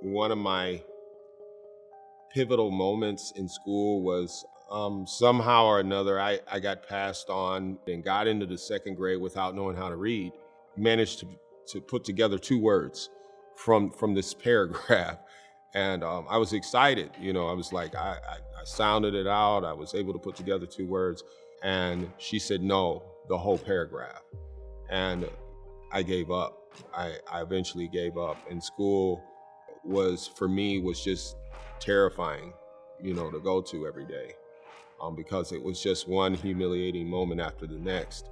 One of my pivotal moments in school was somehow or another, I got passed on and got into the second grade without knowing how to read. Managed to put together two words from this paragraph. And I was excited. I was like, I sounded it out. I was able to put together two words. And she said, no, the whole paragraph. And I gave up. I eventually gave up. And school for me, was just terrifying, to go to every day, because it was just one humiliating moment after the next.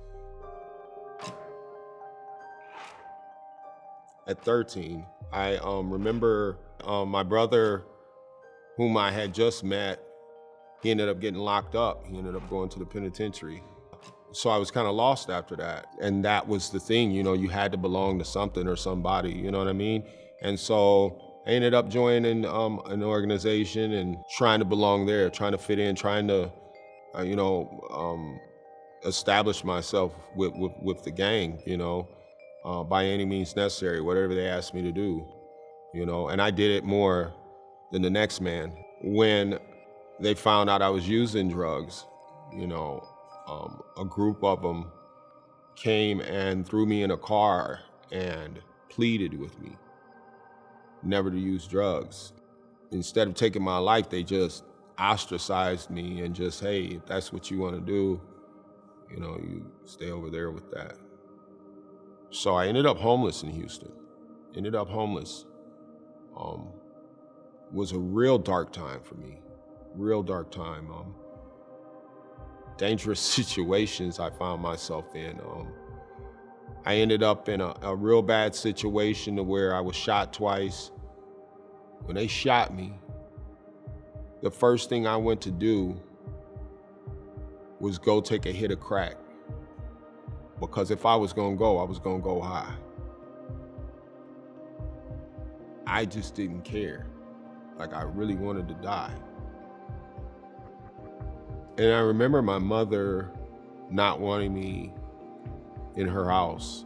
At 13, I remember my brother, whom I had just met, he ended up getting locked up. He ended up going to the penitentiary. So I was kind of lost after that. And that was the thing, you had to belong to something or somebody, you know what I mean? And so I ended up joining an organization and trying to belong there, trying to fit in, trying to, establish myself with the gang, by any means necessary, whatever they asked me to do, and I did it more than the next man. When they found out I was using drugs, a group of them came and threw me in a car and pleaded with me never to use drugs. Instead of taking my life, they just ostracized me and just, hey, if that's what you want to do, you stay over there with that. So I ended up homeless in Houston. Ended up homeless. Was a real dark time for me. Real dark time. Dangerous situations I found myself in. I ended up in a real bad situation to where I was shot twice. When they shot me, the first thing I went to do was go take a hit of crack. Because if I was gonna go, I was gonna go high. I just didn't care. Like, I really wanted to die. And I remember my mother not wanting me in her house.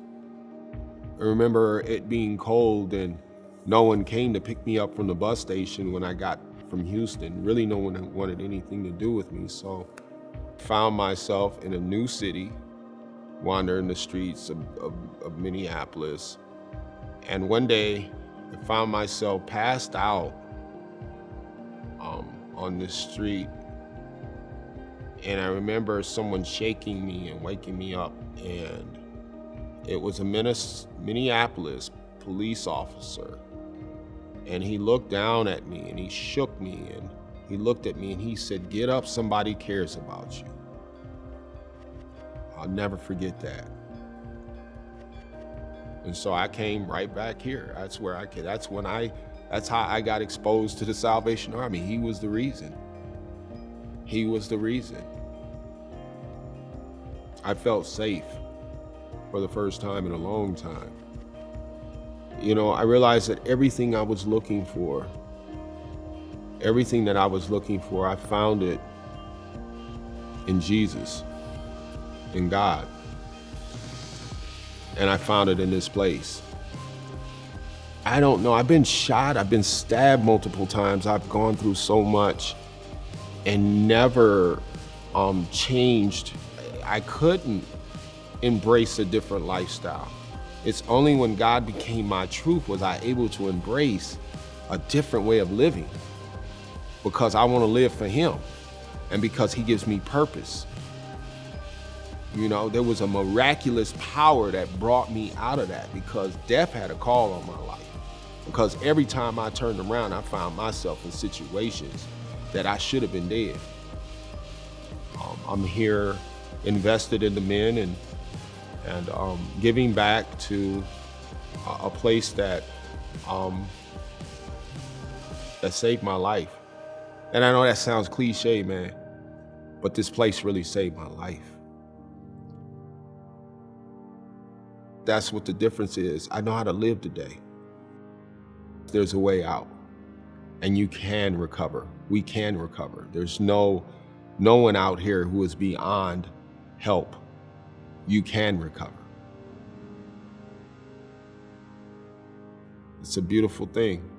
I remember it being cold and no one came to pick me up from the bus station when I got from Houston. Really, no one wanted anything to do with me. So I found myself in a new city, wandering the streets of Minneapolis. And one day I found myself passed out on this street. And I remember someone shaking me and waking me up. And it was a Minneapolis police officer. And he looked down at me and he shook me and he looked at me and he said, "Get up, somebody cares about you." I'll never forget that. And so I came right back here. That's how I got exposed to the Salvation Army. He was the reason. He was the reason. I felt safe for the first time in a long time. I realized that everything I was looking for, I found it in Jesus, in God. And I found it in this place. I don't know, I've been shot, I've been stabbed multiple times, I've gone through so much and never changed. I couldn't embrace a different lifestyle. It's only when God became my truth was I able to embrace a different way of living, because I want to live for Him and because He gives me purpose. There was a miraculous power that brought me out of that, because death had a call on my life. Because every time I turned around, I found myself in situations that I should have been dead. I'm here invested in the men and giving back to a place that saved my life. And I know that sounds cliche, man, but this place really saved my life. That's what the difference is. I know how to live today. There's a way out, and you can recover. We can recover. There's no one out here who is beyond help. You can recover. It's a beautiful thing.